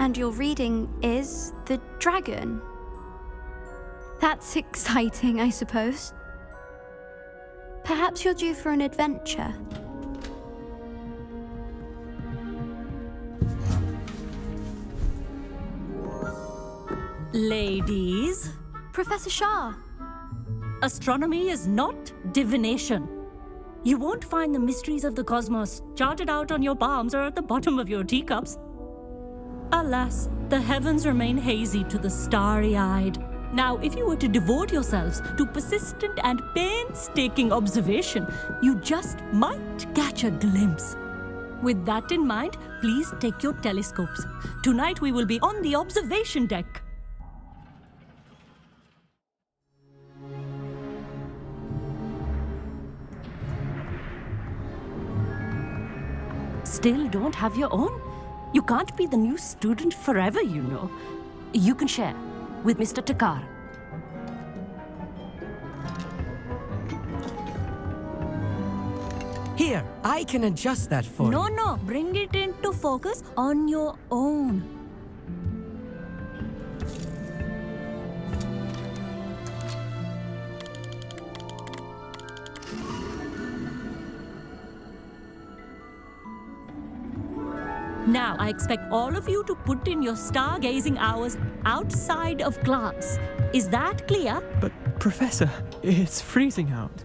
understand your reading is the dragon. That's exciting, I suppose. Perhaps you're due for an adventure. Ladies, Professor Shah. astronomy is not divination. You won't find the mysteries of the cosmos charted out on your palms or at the bottom of your teacups. Alas, the heavens remain hazy to the starry-eyed. Now, if you were to devote yourselves to persistent and painstaking observation, you just might catch a glimpse. With that in mind, please take your telescopes. Tonight we will be on the observation deck. Still don't have your own? You can't be the new student forever, you know. You can share with Mr. Takar. Here, I can adjust that for you. No, bring it into focus on your own. Now, I expect all of you to put in your stargazing hours outside of class. Is that clear? But, Professor, it's freezing out.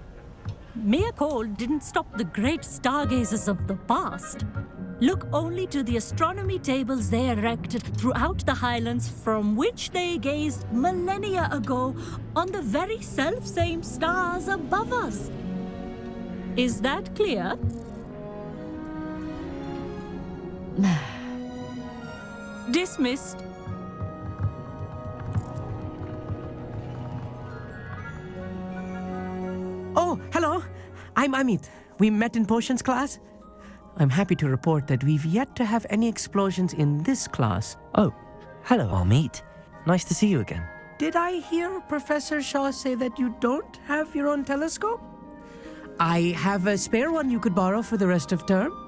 Mere cold didn't stop the great stargazers of the past. Look only to the astronomy tables they erected throughout the highlands from which they gazed millennia ago on the very self-same stars above us. Is that clear? Dismissed. Oh, hello. I'm Amit. We met in potions class. I'm happy to report that we've yet to have any explosions in this class. Oh, hello, Amit. Nice to see you again. Did I hear Professor Shaw say that you don't have your own telescope? I have a spare one you could borrow for the rest of term.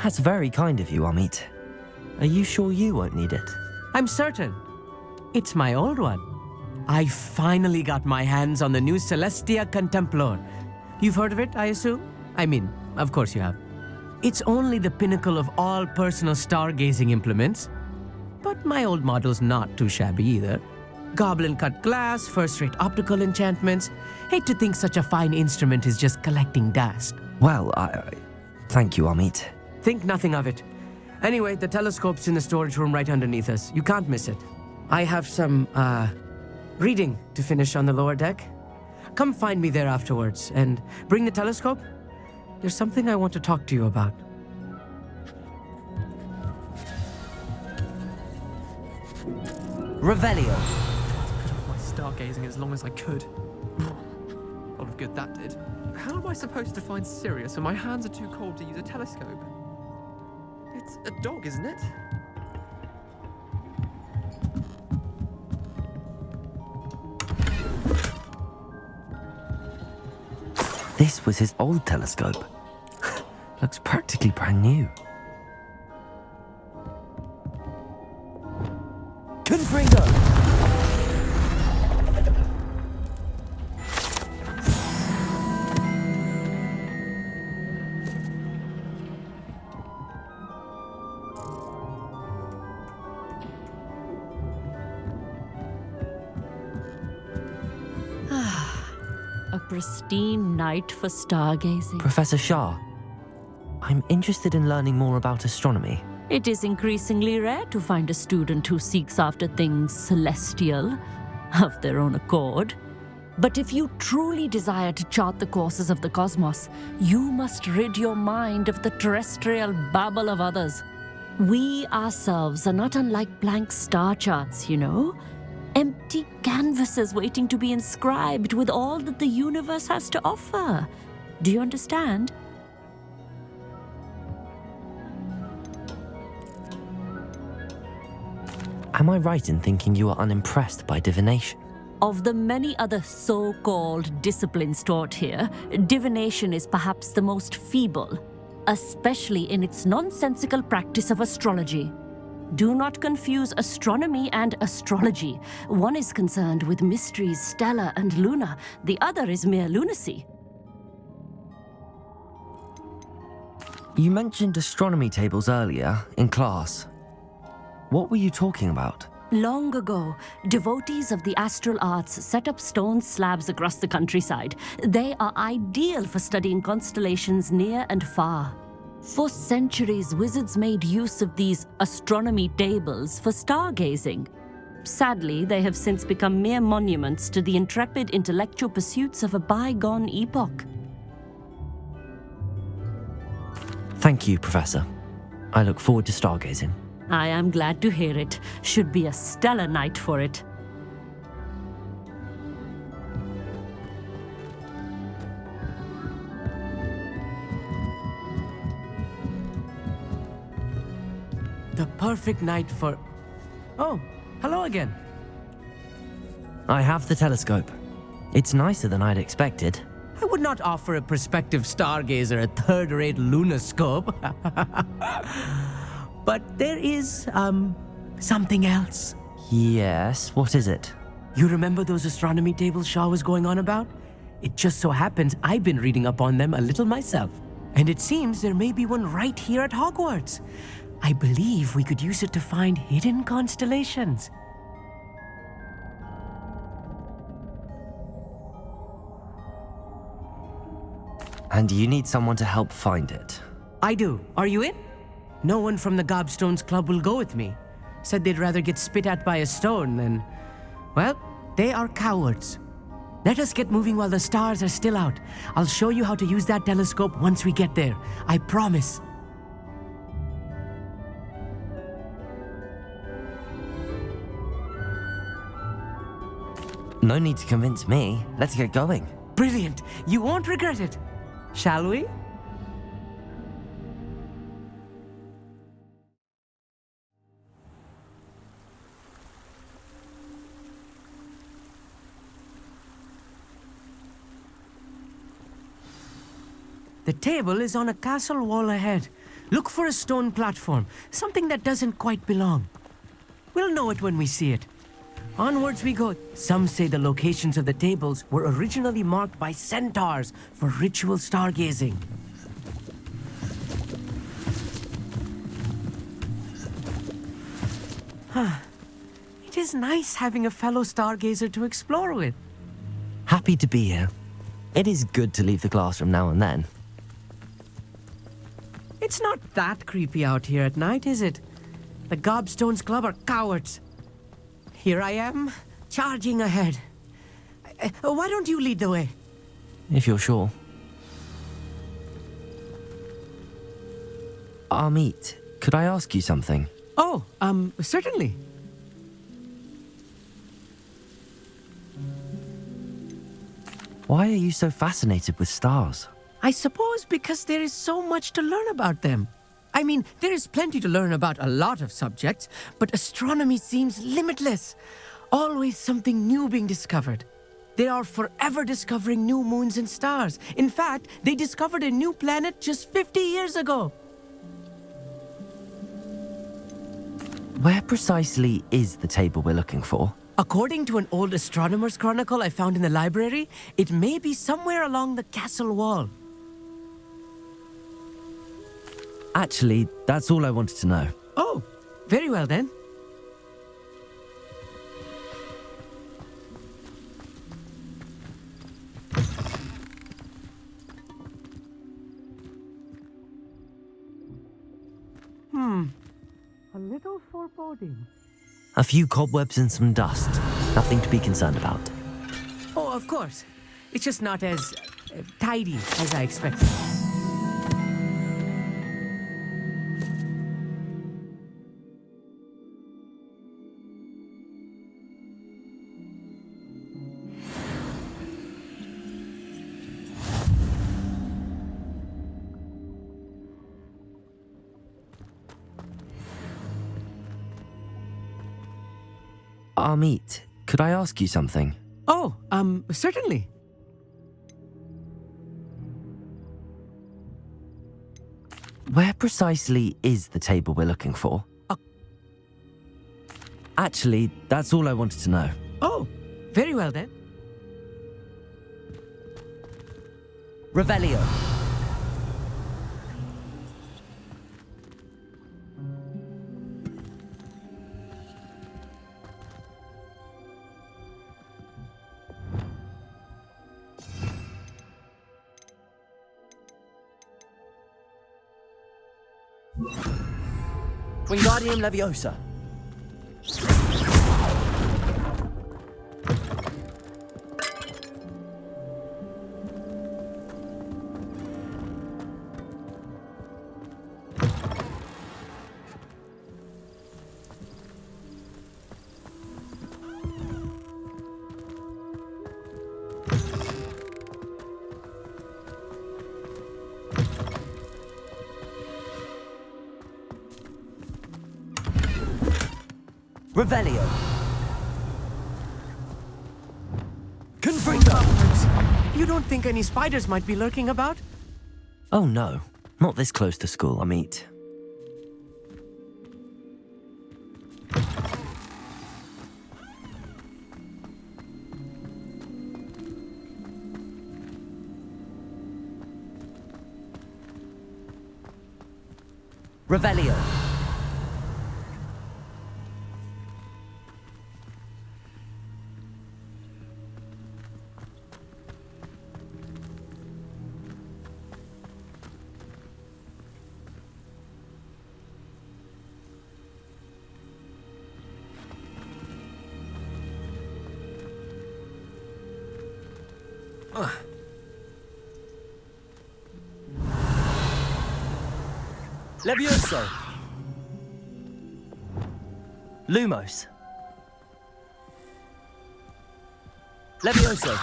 That's very kind of you, Amit. Are you sure you won't need it? I'm certain. It's my old one. I finally got my hands on the new Celestia Contemplor. You've heard of it, I assume? I mean, of course you have. It's only the pinnacle of all personal stargazing implements. But my old model's not too shabby either. Goblin-cut glass, first-rate optical enchantments. Hate to think such a fine instrument is just collecting dust. Well, thank you, Amit. Think nothing of it. Anyway, the telescope's in the storage room right underneath us. You can't miss it. I have some, reading to finish on the lower deck. Come find me there afterwards, and bring the telescope. There's something I want to talk to you about. Revelio. My stargazing as long as I could. A lot of good that did. How am I supposed to find Sirius when my hands are too cold to use a telescope? It's a dog, isn't it? This was his old telescope. Looks practically brand new. Confringo! A pristine night for stargazing. Professor Shah, I'm interested in learning more about astronomy. It is increasingly rare to find a student who seeks after things celestial of their own accord. But if you truly desire to chart the courses of the cosmos, you must rid your mind of the terrestrial babble of others. We ourselves are not unlike blank star charts, you know. Empty canvases waiting to be inscribed with all that the universe has to offer. Do you understand? Am I right in thinking you are unimpressed by divination? Of the many other so-called disciplines taught here, divination is perhaps the most feeble. especially in its nonsensical practice of astrology. Do not confuse astronomy and astrology. One is concerned with mysteries stellar and lunar, the other is mere lunacy. You mentioned astronomy tables earlier in class. What were you talking about? Long ago, devotees of the astral arts set up stone slabs across the countryside. They are ideal for studying constellations near and far. For centuries, wizards made use of these astronomy tables for stargazing. Sadly, they have since become mere monuments to the intrepid intellectual pursuits of a bygone epoch. Thank you, Professor. I look forward to stargazing. I am glad to hear it. Should be a stellar night for it. The perfect night for... Oh, hello again. I have the telescope. It's nicer than I'd expected. I would not offer a prospective stargazer a third-rate lunoscope. But there is, something else. Yes, what is it? You remember those astronomy tables Shaw was going on about? It just so happens I've been reading up on them a little myself. And it seems there may be one right here at Hogwarts. I believe we could use it to find hidden constellations. And you need someone to help find it. I do. Are you in? No one from the Gobstones Club will go with me. Said they'd rather get spit at by a stone than... Well, they are cowards. Let us get moving while the stars are still out. I'll show you how to use that telescope once we get there. I promise. No need to convince me. Let's get going. Brilliant. You won't regret it. Shall we? The table is on a castle wall ahead. Look for a stone platform, something that doesn't quite belong. We'll know it when we see it. Onwards we go. Some say the locations of the tables were originally marked by centaurs for ritual stargazing. It is nice having a fellow stargazer to explore with. Happy to be here. It is good to leave the classroom now and then. It's not that creepy out here at night, is it? The Gobstones Club are cowards. Here I am, charging ahead. Why don't you lead the way? If you're sure. Amit, could I ask you something? Oh, certainly. Why are you so fascinated with stars? I suppose because there is so much to learn about them. I mean, there is plenty to learn about a lot of subjects, but astronomy seems limitless. Always something new being discovered. They are forever discovering new moons and stars. In fact, they discovered a new planet just 50 years ago. Where precisely is the table we're looking for? According to an old astronomer's chronicle I found in the library, it may be somewhere along the castle wall. Actually, that's all I wanted to know. Oh, very well then. A little foreboding. A few cobwebs and some dust. Nothing to be concerned about. Oh, of course. It's just not as tidy as I expected. Amit, could I ask you something? Oh, certainly. precisely is the table we're looking for? Actually, that's all I wanted to know. Oh, very well then. Revelio. Wingardium Leviosa. Revelio. Confringo. You don't think any spiders might be lurking about? Oh no, not this close to school, Amit. Revelio. Levioso. Lumos. Levioso.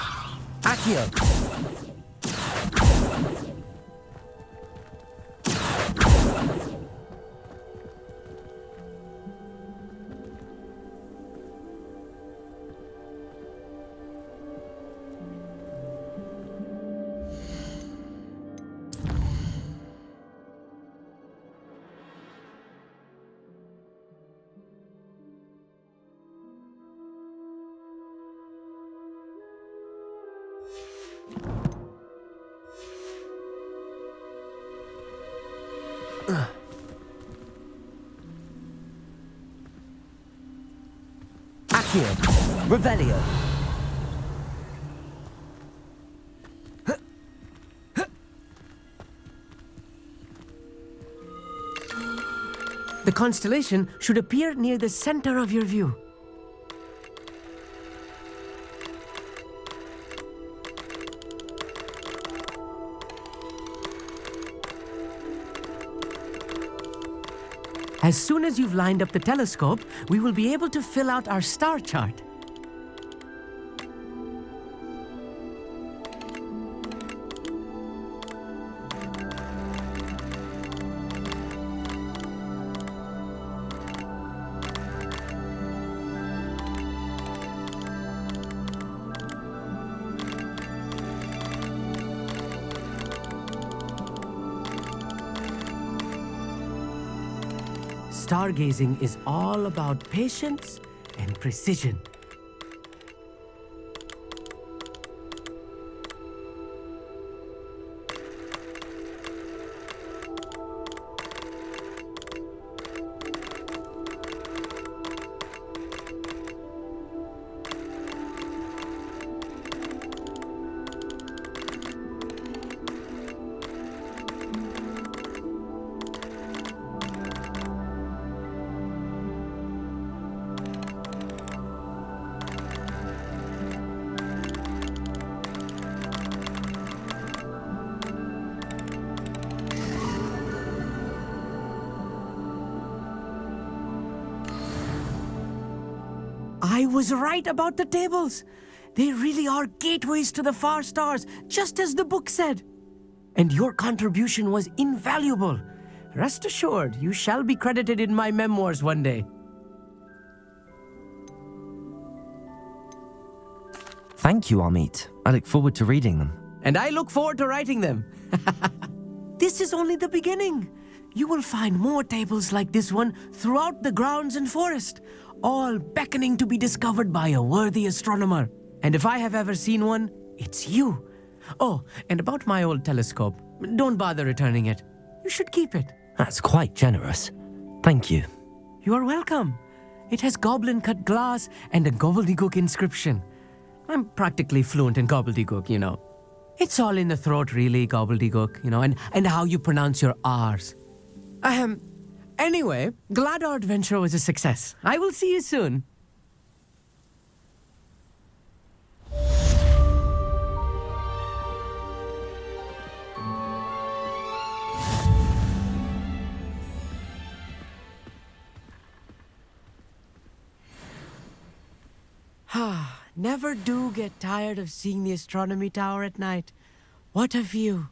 Accio. Accio. Revelio. The constellation should appear near the center of your view. As soon as you've lined up the telescope, we will be able to fill out our star chart. Stargazing is all about patience and precision. I was right about the tables. They really are gateways to the far stars, just as the book said. And your contribution was invaluable. Rest assured, you shall be credited in my memoirs one day. Thank you, Amit. I look forward to reading them. And I look forward to writing them. This is only the beginning. you will find more tables like this one throughout the grounds and forest, all beckoning to be discovered by a worthy astronomer. And if I have ever seen one, it's you. Oh, and about my old telescope, don't bother returning it. You should keep it. That's quite generous. Thank you. You are welcome. It has goblin-cut glass and a gobbledygook inscription. I'm practically fluent in gobbledygook, you know. It's all in the throat, really, gobbledygook, you know, and how you pronounce your R's. Anyway, glad our adventure was a success. I will see you soon. Never do get tired of seeing the astronomy tower at night. What a view.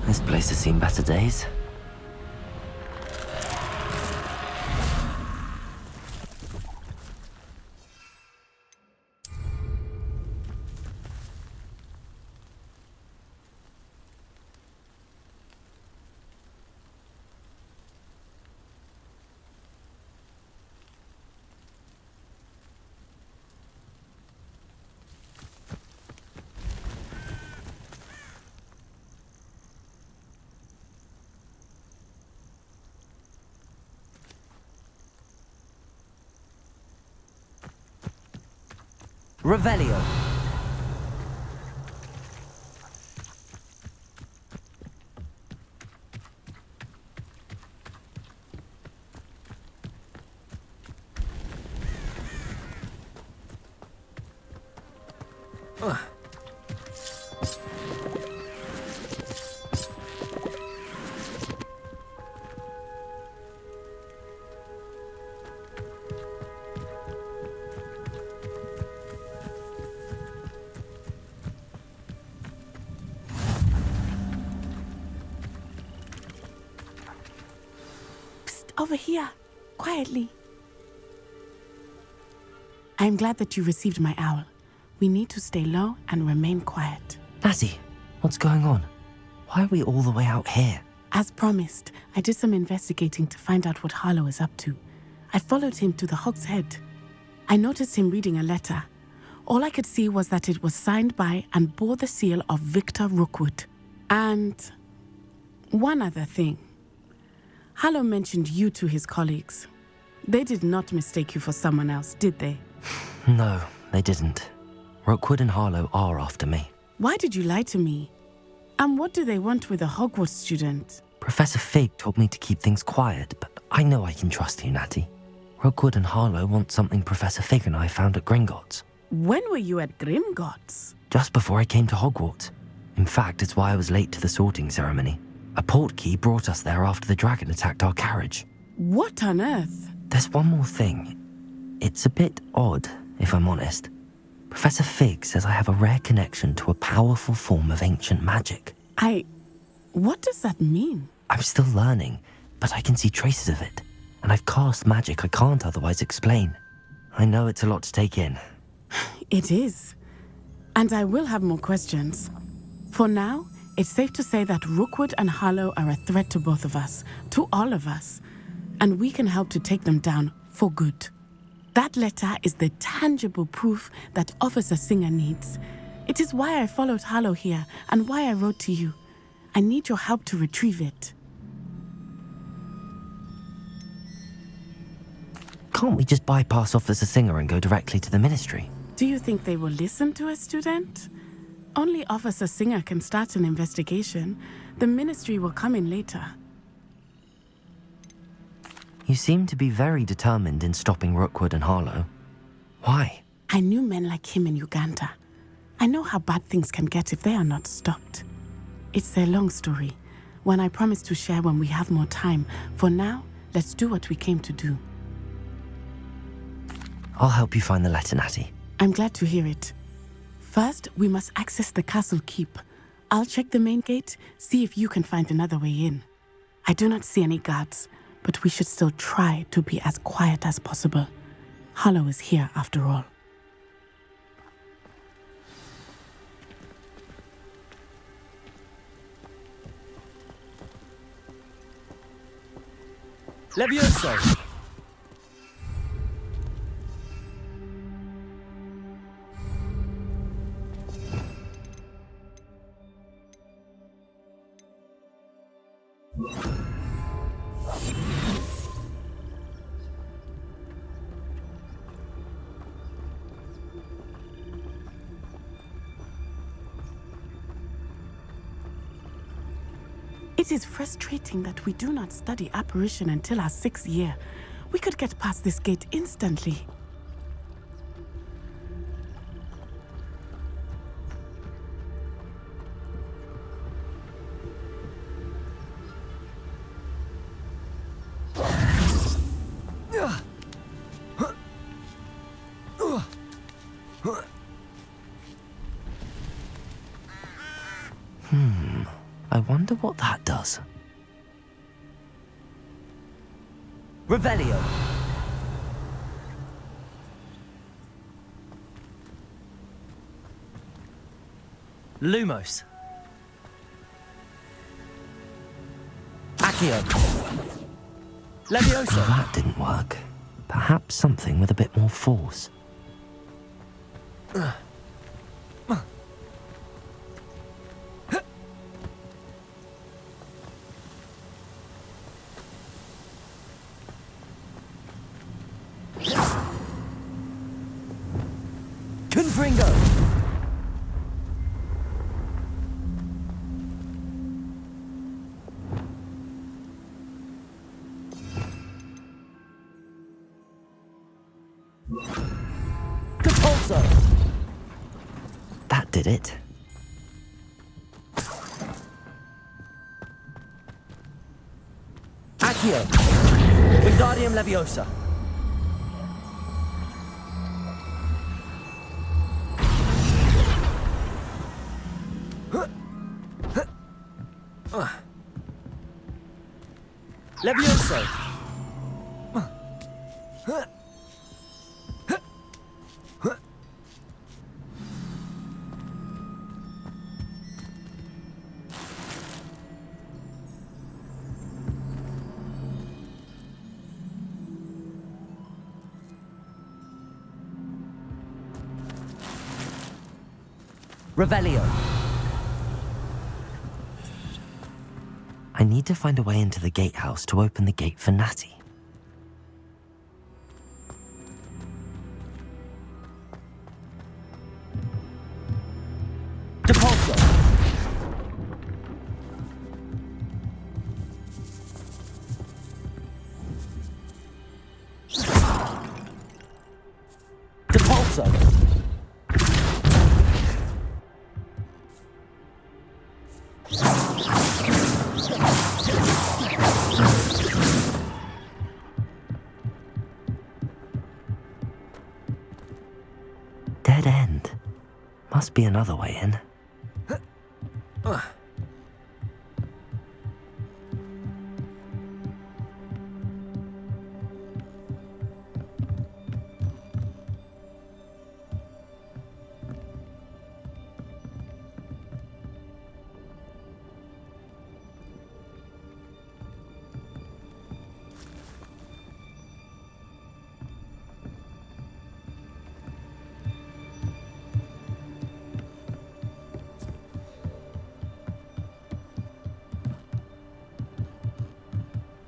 This place has seen better days. Revelio. Over here, quietly. I am glad that you received my owl. We need to stay low and remain quiet. Natty, what's going on? Why are we all the way out here? As promised, I did some investigating to find out what Harlow is up to. I followed him to the Hog's Head. I noticed him reading a letter. All I could see was that it was signed by and bore the seal of Victor Rookwood. And one other thing. Harlow mentioned you to his colleagues. They did not mistake you for someone else, did they? No, they didn't. Rookwood and Harlow are after me. Why did you lie to me? And what do they want with a Hogwarts student? Professor Fig told me to keep things quiet, but I know I can trust you, Natty. Rookwood and Harlow want something Professor Fig and I found at Gringotts. When were you at Grimgotts? Just before I came to Hogwarts. In fact, it's why I was late to the sorting ceremony. A portkey brought us there after the dragon attacked our carriage. What on earth? There's one more thing. It's a bit odd, if I'm honest. Professor Fig says I have a rare connection to a powerful form of ancient magic. What does that mean? I'm still learning, but I can see traces of it. And I've cast magic I can't otherwise explain. I know it's a lot to take in. It is. And I will have more questions. For now, it's safe to say that Rookwood and Harlow are a threat to both of us, to all of us. And we can help to take them down for good. That letter is the tangible proof that Officer Singer needs. It is why I followed Harlow here and why I wrote to you. I need your help to retrieve it. Can't we just bypass Officer Singer and go directly to the Ministry? Do you think they will listen to a student? Only Officer Singer can start an investigation. The Ministry will come in later. You seem to be very determined in stopping Rookwood and Harlow. Why? I knew men like him in Uganda. I know how bad things can get if they are not stopped. It's a long story, one I promise to share when we have more time. For now, let's do what we came to do. I'll help you find the letter, Natty. I'm glad to hear it. First, we must access the castle keep. I'll check the main gate, see if you can find another way in. I do not see any guards, but we should still try to be as quiet as possible. Harlow is here after all. Levioso! It is frustrating that we do not study apparition until our 6th year. We could get past this gate instantly. I wonder what that does. Revelio! Lumos! Accio! Levioso! Oh, that didn't work. Perhaps something with a bit more force. Confringo! did it. Accio. Wingardium Leviosa. Levioso. Revelio. I need to find a way into the gatehouse to open the gate for Natty. Depulso. Depulso. Dead end. Must be another way in.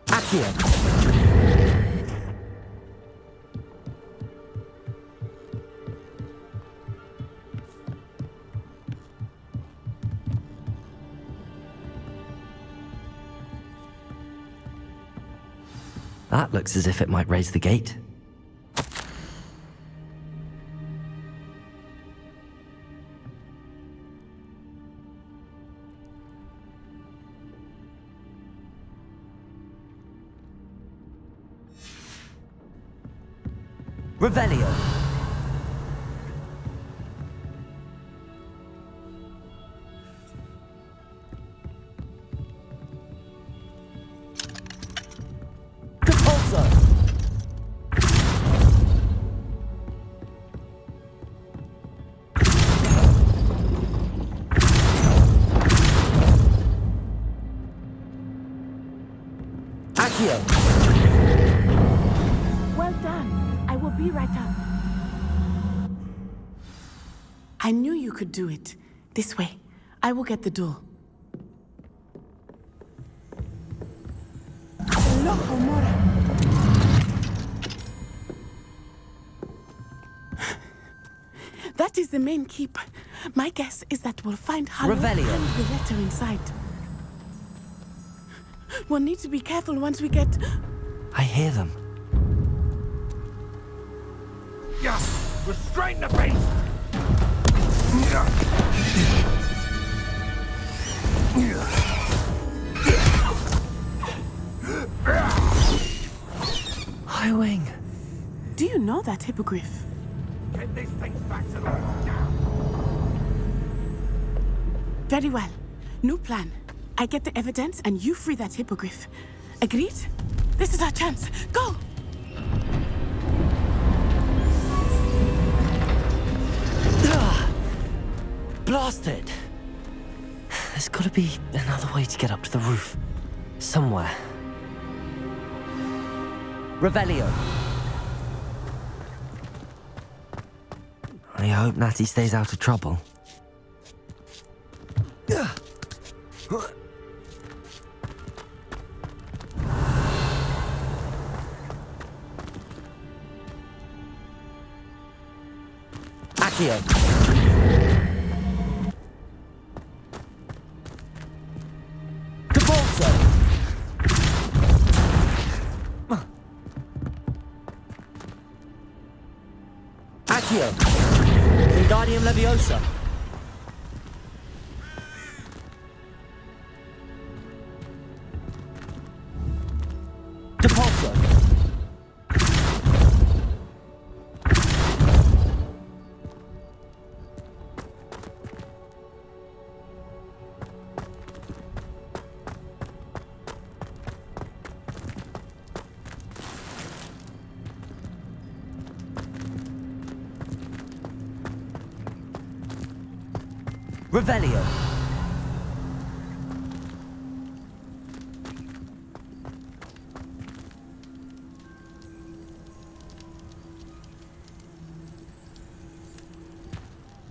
Accio. That looks as if it might raise the gate. Revelio. Depulso. Accio. Well done. I will be right up. I knew you could do it. This way. I will get the door. Loco Mora. That is the main keep. My guess is that we'll find Harlow Revelio. and the letter inside. We'll need to be careful once we get... I hear them. Restrain the beast! Highwing. Do you know that hippogriff? Get these things back to life now! Very well. New plan. I get the evidence and you free that hippogriff. Agreed? This is our chance. Go! Blasted! There's gotta be another way to get up to the roof. Somewhere. Revelio. I hope Natty stays out of trouble. Accio. Depulso. Accio. Wingardium Leviosa. Revelio.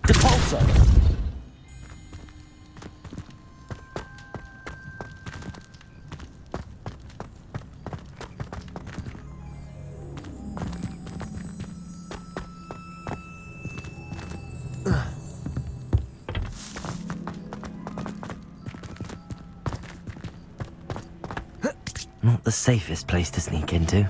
Depulso. Not the safest place to sneak into.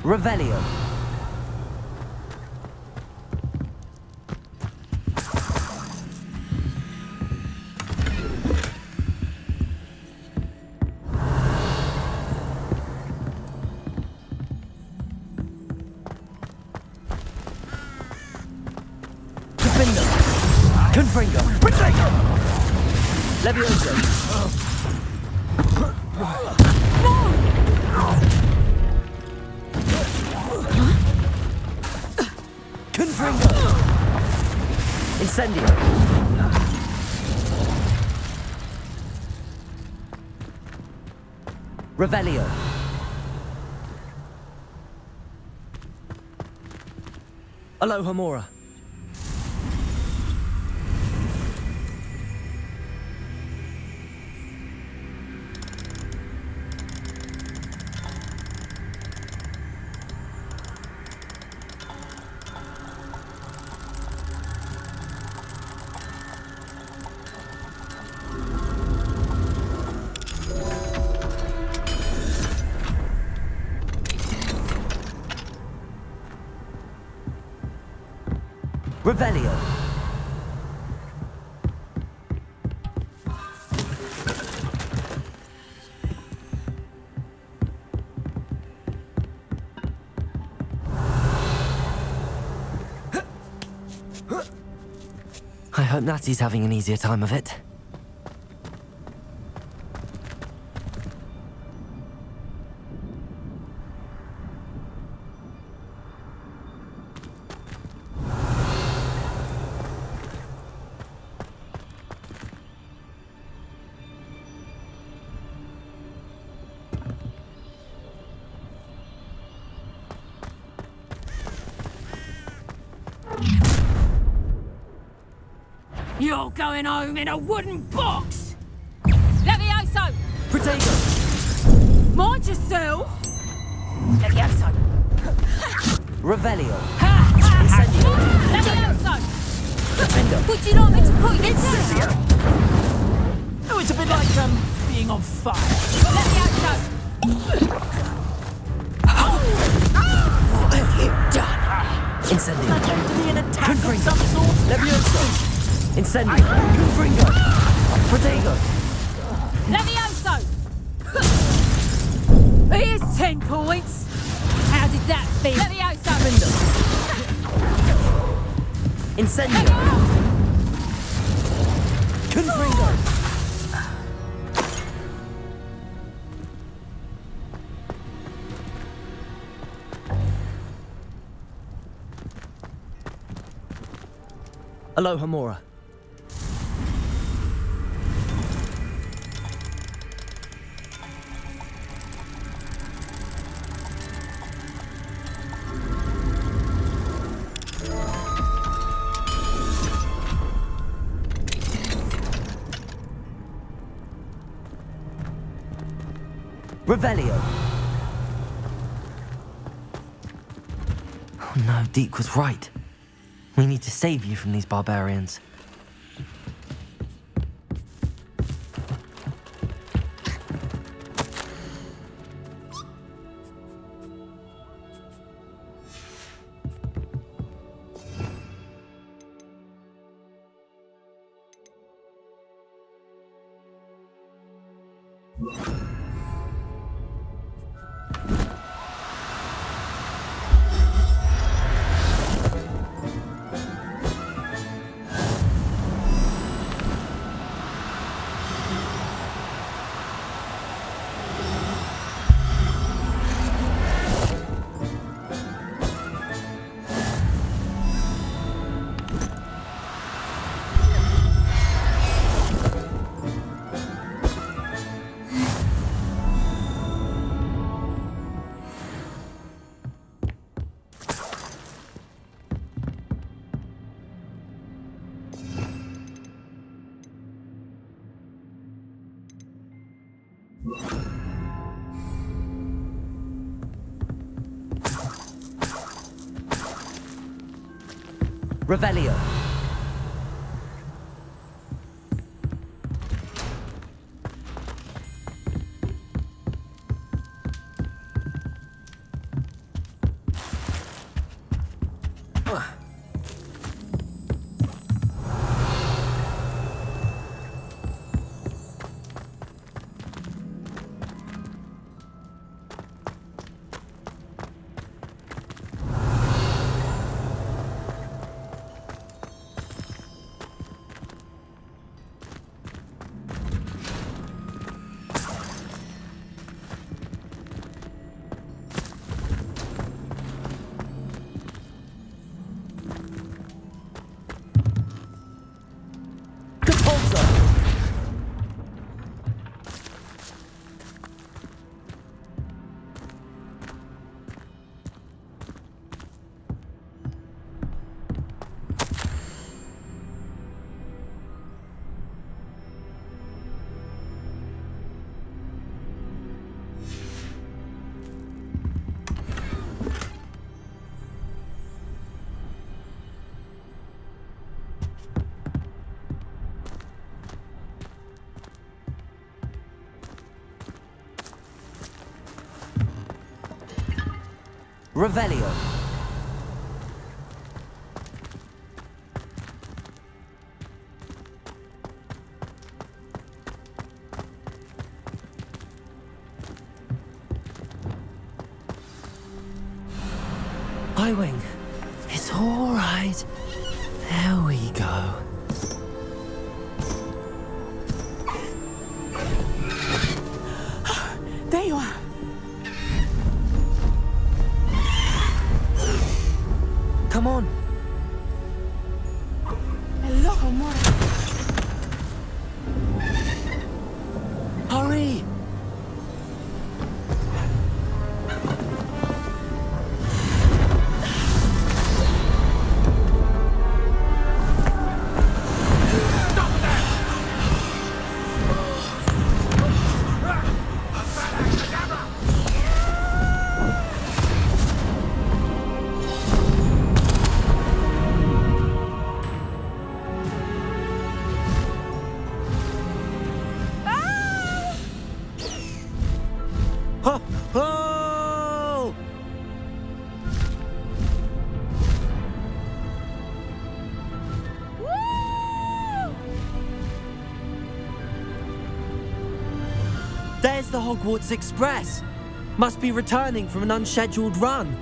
Revelio. Defender. Confringo. Protego. Levioso. Confringo. Incendio. Revelio. Alohomora. Revelio. I hope Natty's having an easier time of it. You're going home in a wooden box! Levioso! Protego. Mind yourself! Levioso. Revelio. Incendio! Levioso! Defender. Would you like me to put you down? Oh, it's a bit like, being on fire. Levioso! What have you done? Incendio. That going to be an attack of Confringo. some sort? Levioso. Incendio. Confringo. Protego. Levioso! Here's 10 points! How did that feel? Levioso! Incendio. Confringo. Alohomora. Revelio. Oh no, Deke was right. We need to save you from these barbarians. Revelio. Revelio. Highwing. It's all right. There we go. There you are. Come on. Hello, amor. Hurry. Oh! There's the Hogwarts Express. Must be returning from an unscheduled run.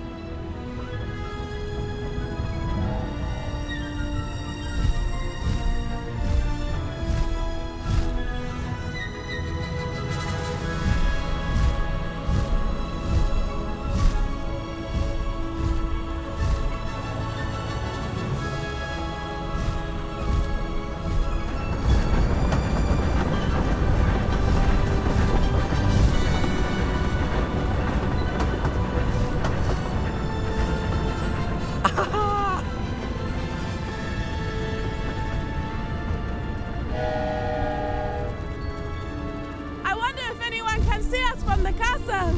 I wonder if anyone can see us from the castle.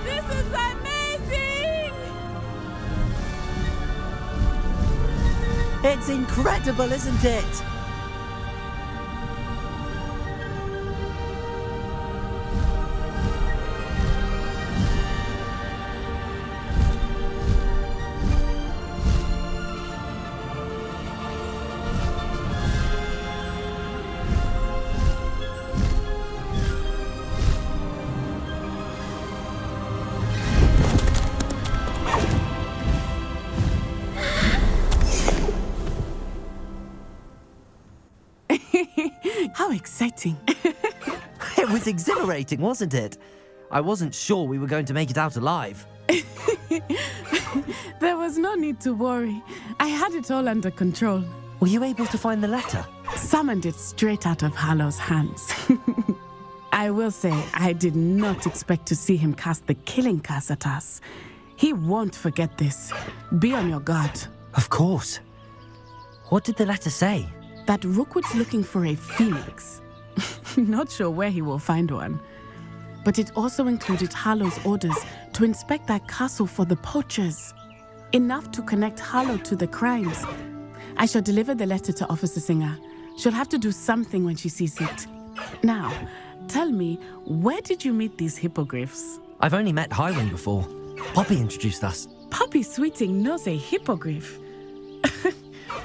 This is amazing! It's incredible, isn't it? How exciting. It was exhilarating, wasn't it? I wasn't sure we were going to make it out alive. There was no need to worry. I had it all under control. Were you able to find the letter? Summoned it straight out of Hallow's hands. I will say, I did not expect to see him cast the killing curse at us. He won't forget this. Be on your guard. Of course. What did the letter say? That Rookwood's looking for a phoenix. Not sure where he will find one. But it also included Harlow's orders to inspect that castle for the poachers. Enough to connect Harlow to the crimes. I shall deliver the letter to Officer Singer. She'll have to do something when she sees it. Now, tell me, where did you meet these hippogriffs? I've only met Highwing before. Poppy introduced us. Poppy Sweeting knows a hippogriff.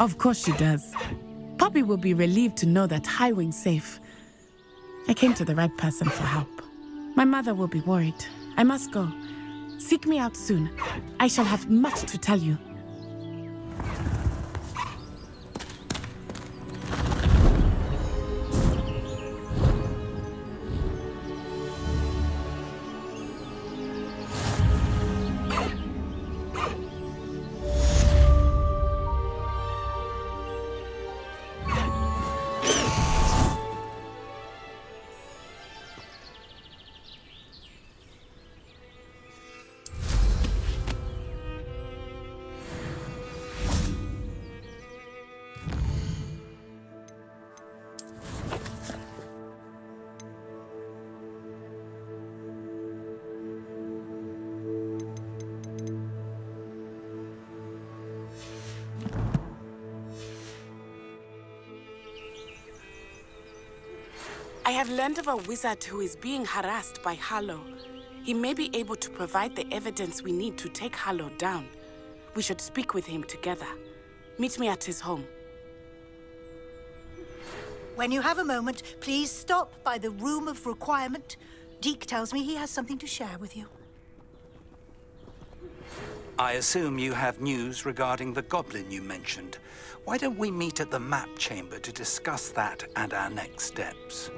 Of course she does. Poppy will be relieved to know that Highwing's safe. I came to the right person for help. My mother will be worried. I must go. Seek me out soon. I shall have much to tell you. I have learned of a wizard who is being harassed by Harlow. He may be able to provide the evidence we need to take Harlow down. We should speak with him together. Meet me at his home. When you have a moment, please stop by the Room of Requirement. Deke tells me he has something to share with you. I assume you have news regarding the goblin you mentioned. Why don't we meet at the map chamber to discuss that and our next steps?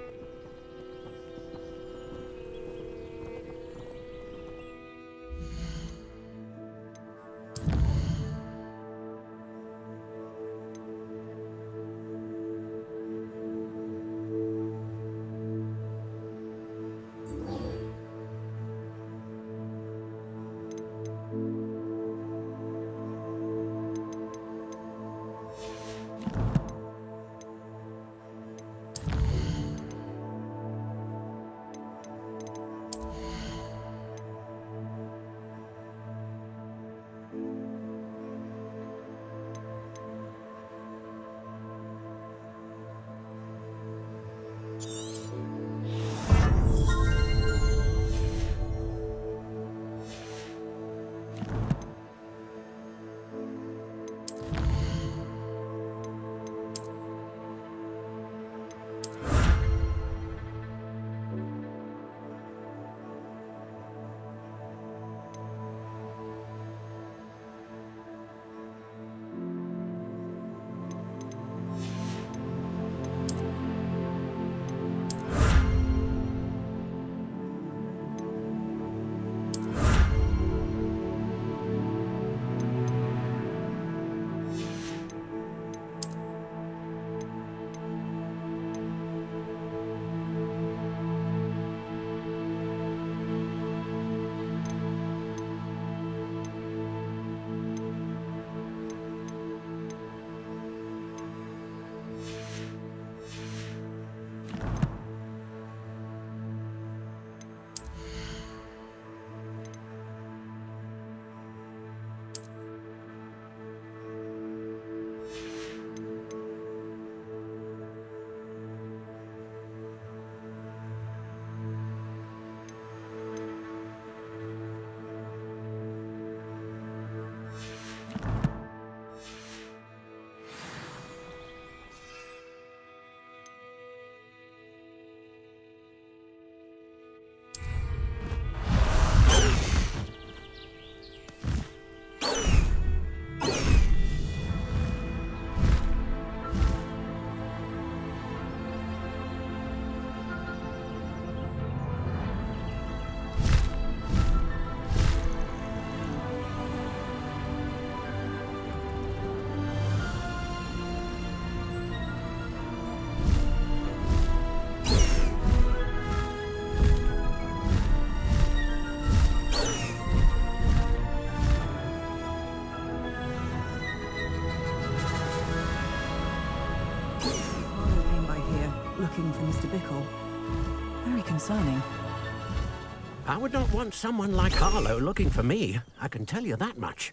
I would not want someone like Harlow looking for me. I can tell you that much.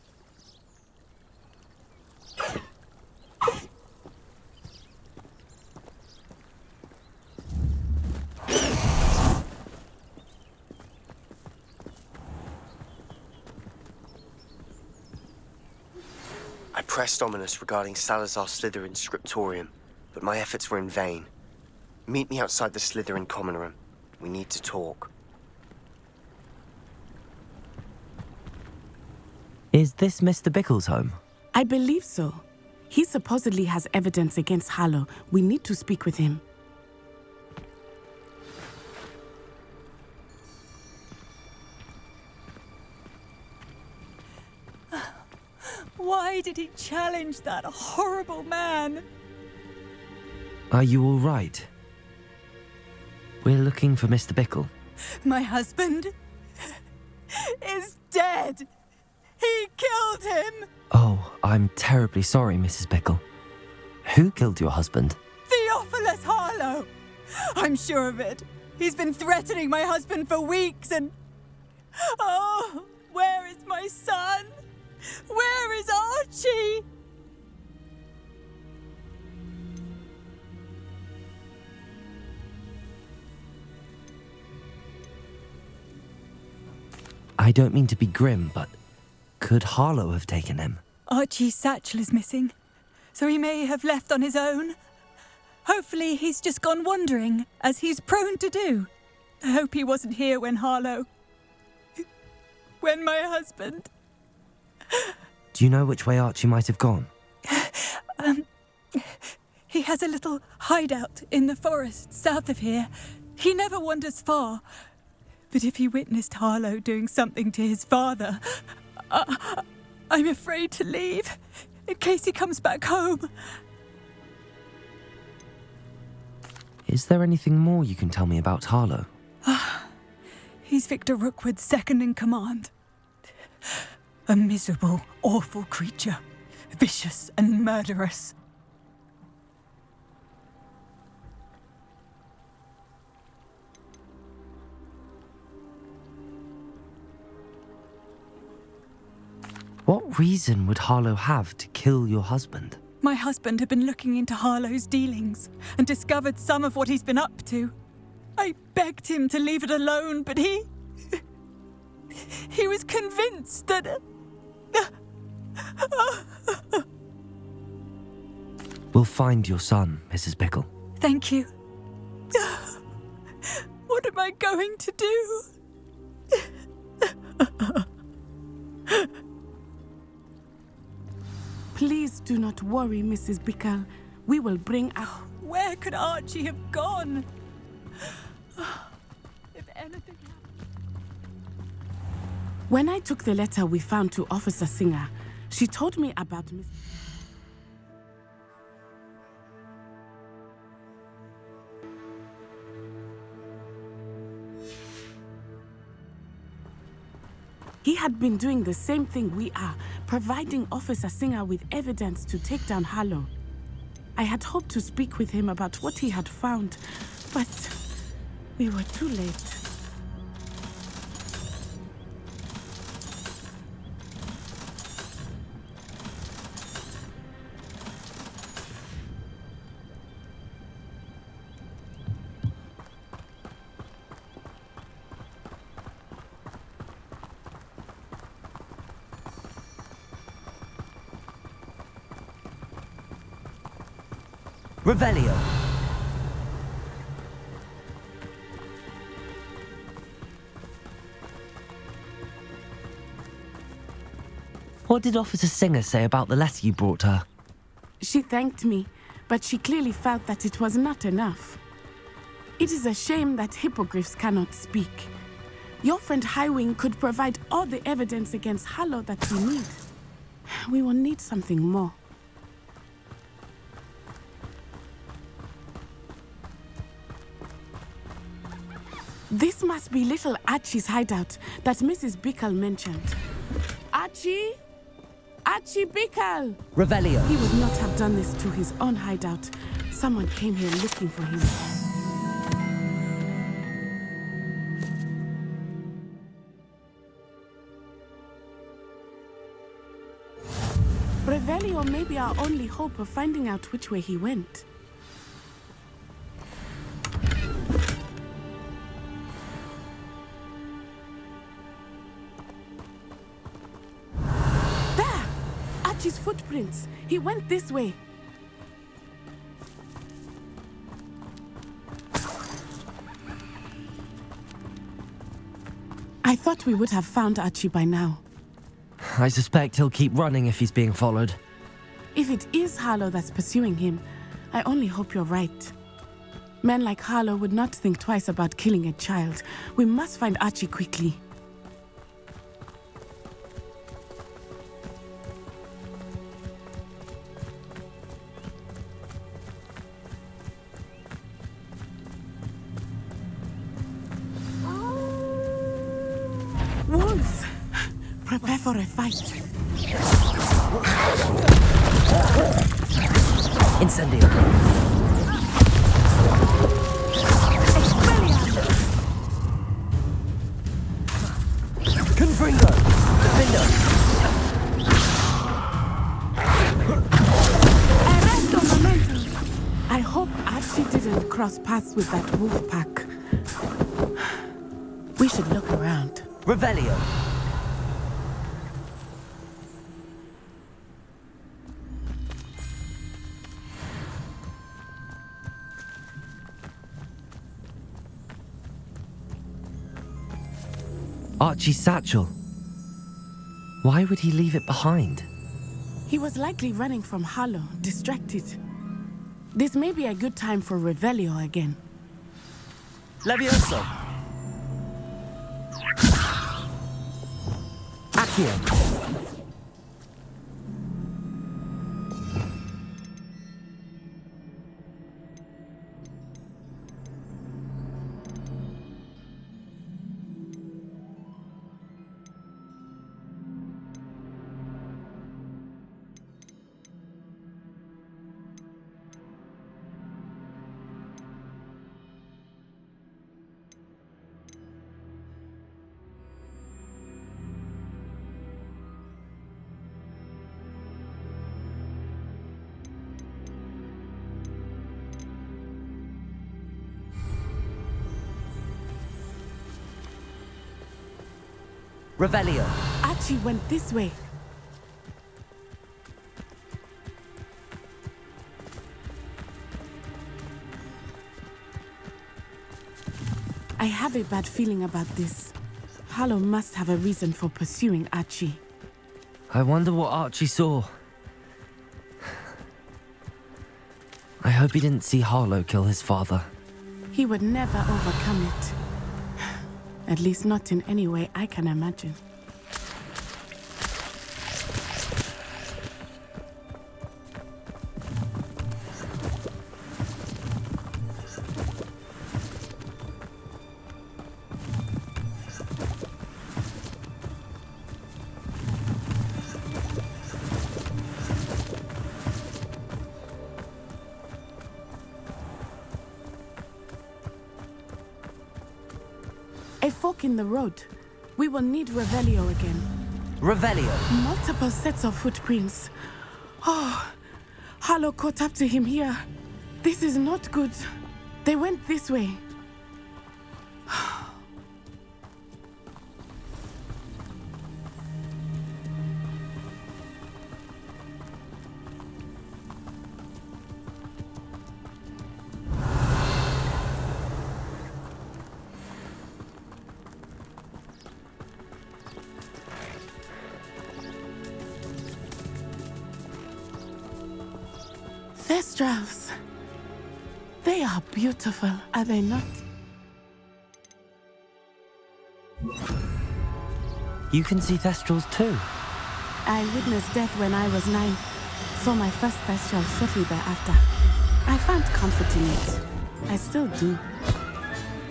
I pressed Ominous regarding Salazar Slytherin's scriptorium, but my efforts were in vain. Meet me outside the Slytherin common room. We need to talk. Is this Mr. Bickle's home? I believe so. He supposedly has evidence against Harlow. We need to speak with him. Why did he challenge that horrible man? Are you all right? We're looking for Mr. Bickle. My husband is dead. He killed him. Oh, I'm terribly sorry, Mrs. Bickle. Who killed your husband? Theophilus Harlow. I'm sure of it. He's been threatening my husband for weeks and... Oh, where is my son? Where is Archie? I don't mean to be grim, but could Harlow have taken him? Archie's satchel is missing, so he may have left on his own. Hopefully he's just gone wandering, as he's prone to do. I hope he wasn't here when when my husband... Do you know which way Archie might have gone? He has a little hideout in the forest south of here. He never wanders far. But if he witnessed Harlow doing something to his father, I'm afraid to leave, in case he comes back home. Is there anything more you can tell me about Harlow? He's Victor Rookwood's second in command. A miserable, awful creature, vicious and murderous. What reason would Harlow have to kill your husband? My husband had been looking into Harlow's dealings and discovered some of what he's been up to. I begged him to leave it alone, but he was convinced that... We'll find your son, Mrs. Bickle. Thank you. What am I going to do? Please do not worry, Mrs. Bickle. We will bring out... Where could Archie have gone? If anything happened... When I took the letter we found to Officer Singer, she told me about Miss... He had been doing the same thing we are, providing Officer Singer with evidence to take down Harlow. I had hoped to speak with him about what he had found, but we were too late. Revelio. What did Officer Singer say about the letter you brought her? She thanked me, but she clearly felt that it was not enough. It is a shame that hippogriffs cannot speak. Your friend Highwing could provide all the evidence against Harlow that we need. We will need something more. This must be little Archie's hideout that Mrs. Bickle mentioned. Archie? Archie Bickle! Revelio. He would not have done this to his own hideout. Someone came here looking for him. Revelio may be our only hope of finding out which way he went. There! Archie's footprints. He went this way. I thought we would have found Archie by now. I suspect he'll keep running if he's being followed. If it is Harlow that's pursuing him, I only hope you're right. Men like Harlow would not think twice about killing a child. We must find Archie quickly. Wolves! Prepare for a fight. Incendio. Confringo. Defender. Arresto momento. I hope Archie didn't cross paths with that wolf pack. We should look around. Revelio. Archie's satchel. Why would he leave it behind? He was likely running from Harlow, distracted. This may be a good time for Revelio again. Levioso. Accio. Revelio. Archie went this way. I have a bad feeling about this. Harlow must have a reason for pursuing Archie. I wonder what Archie saw. I hope he didn't see Harlow kill his father. He would never overcome it. At least not in any way I can imagine. A fork in the road. We will need Revelio again. Revelio. Multiple sets of footprints. Oh, Harlow caught up to him here. This is not good. They went this way. Thestrals. They are beautiful, are they not? You can see Thestrals too. I witnessed death when I was 9. Saw my first Thestral shortly thereafter. I found comfort in it. I still do.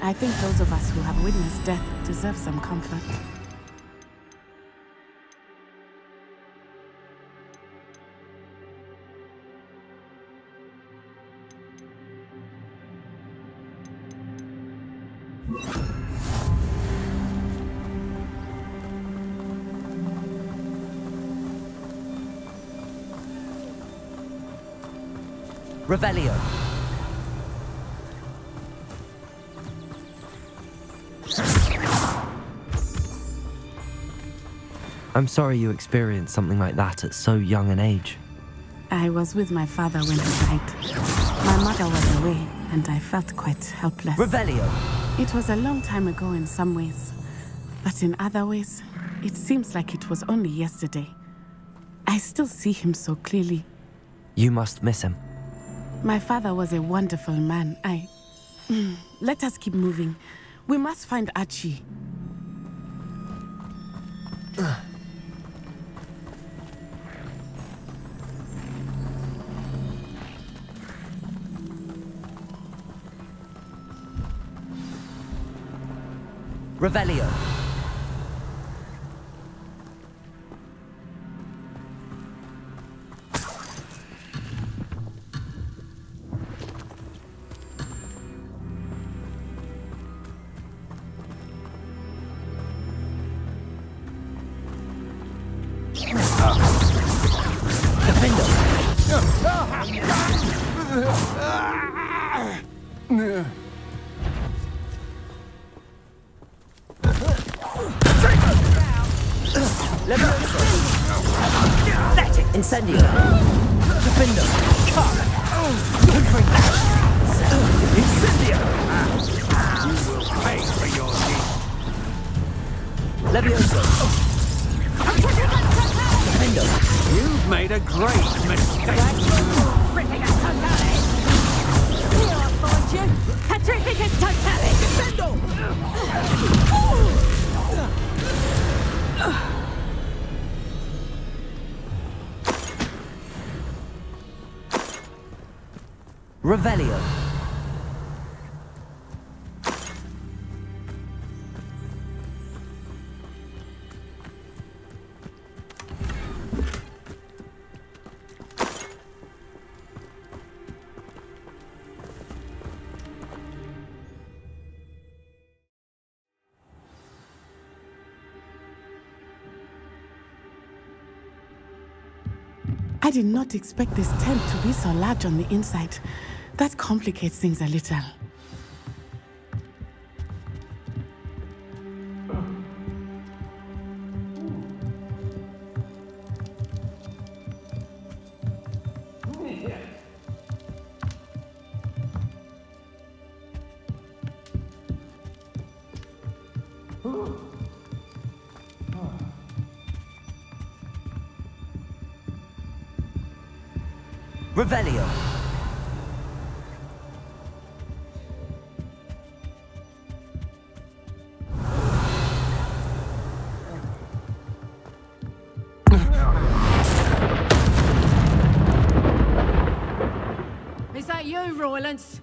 I think those of us who have witnessed death deserve some comfort. Revelio. I'm sorry you experienced something like that at so young an age. I was with my father when he died. My mother was away, and I felt quite helpless. Revelio. It was a long time ago in some ways, but in other ways, it seems like it was only yesterday. I still see him so clearly. You must miss him. My father was a wonderful man. Let us keep moving. We must find Archie. Revelio. Incendio. Defendo. Incendio. You will pay for your deed. Levioso. Defendo. You've made a great mistake. Ripping us totally! Here I'll find you! Petrificus totally! Defendo! Revelio. I did not expect this tent to be so large on the inside. That complicates things a little. Revelio. Is that you, Roylance?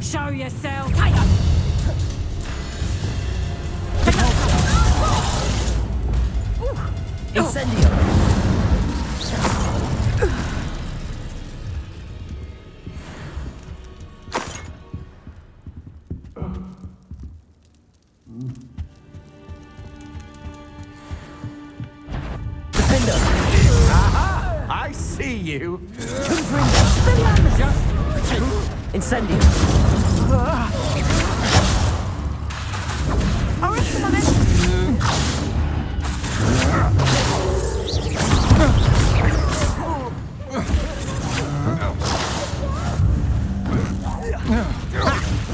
Show yourself! Incendio. Defendo. Aha! I see you. Incendio.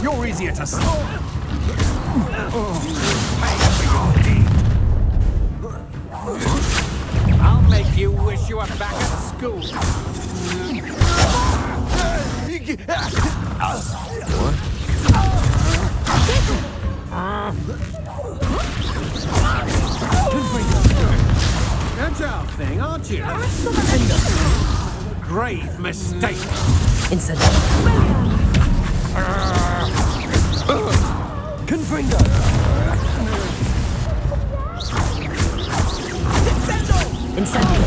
You're easier to stop. Pay for your deed. I'll make you wish you were back at school. Agile thing, aren't you? Grave mistake. Incendio. Confringo. Incendio.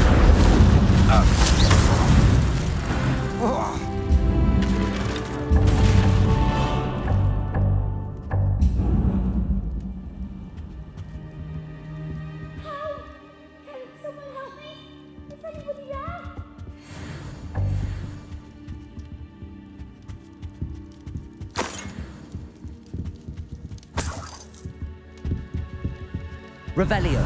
Revelio.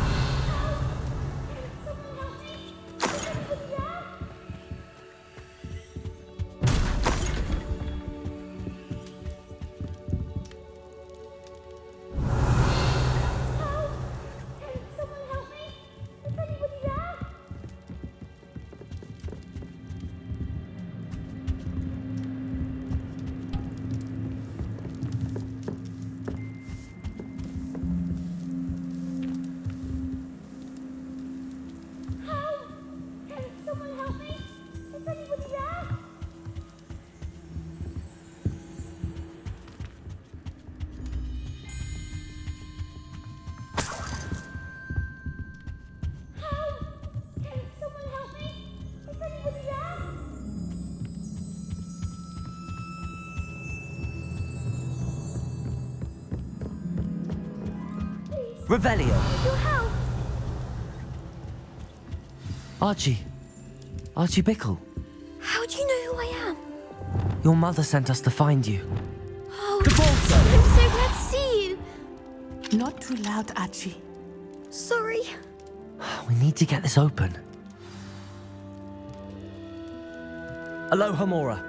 Revelio. Your help! Archie. Archie Bickle. How do you know who I am? Your mother sent us to find you. Oh, I'm so glad to see you. Not too loud, Archie. Sorry. We need to get this open. Aloha Mora.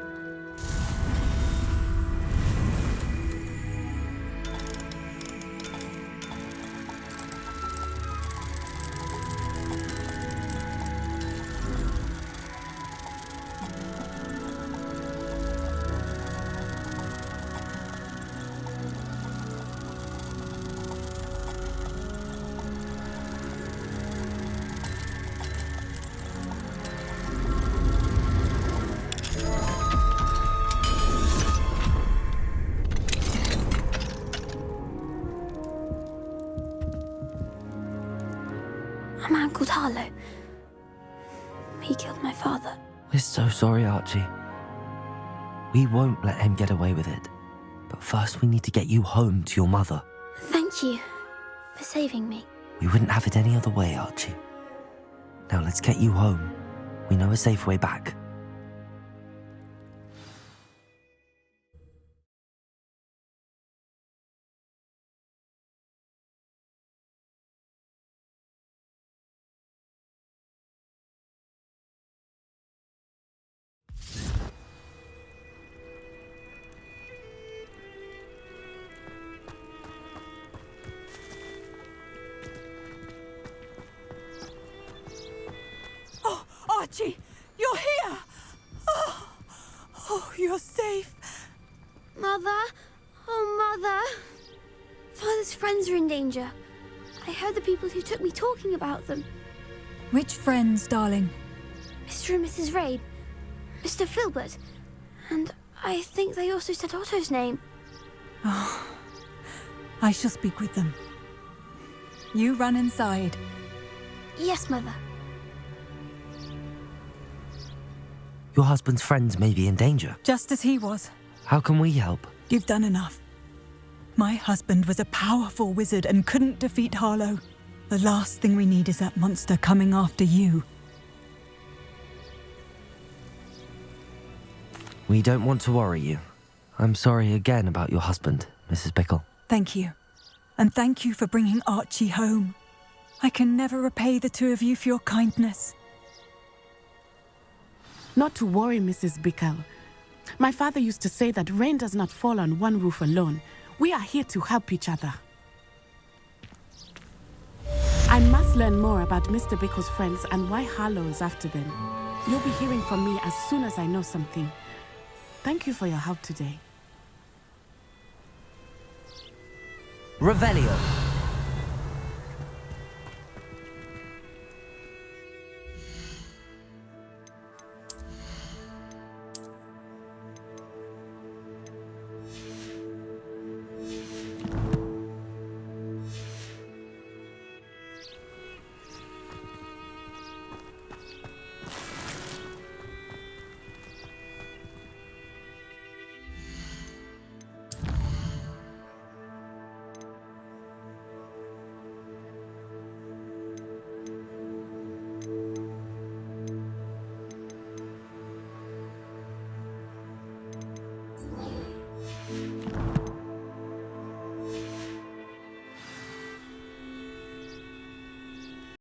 A man called Harlow. He killed my father. We're so sorry, Archie. We won't let him get away with it. But first we need to get you home to your mother. Thank you for saving me. We wouldn't have it any other way, Archie. Now let's get you home. We know a safe way back. Archie, you're here! Oh, you're safe. Mother? Oh, Mother. Father's friends are in danger. I heard the people who took me talking about them. Which friends, darling? Mr. and Mrs. Rabe, Mr. Filbert, and I think they also said Otto's name. Oh, I shall speak with them. You run inside. Yes, Mother. Your husband's friends may be in danger. Just as he was. How can we help? You've done enough. My husband was a powerful wizard and couldn't defeat Harlow. The last thing we need is that monster coming after you. We don't want to worry you. I'm sorry again about your husband, Mrs. Bickle. Thank you. And thank you for bringing Archie home. I can never repay the two of you for your kindness. Not to worry, Mrs. Bickle. My father used to say that rain does not fall on one roof alone. We are here to help each other. I must learn more about Mr. Bickle's friends and why Harlow is after them. You'll be hearing from me as soon as I know something. Thank you for your help today. Revelio.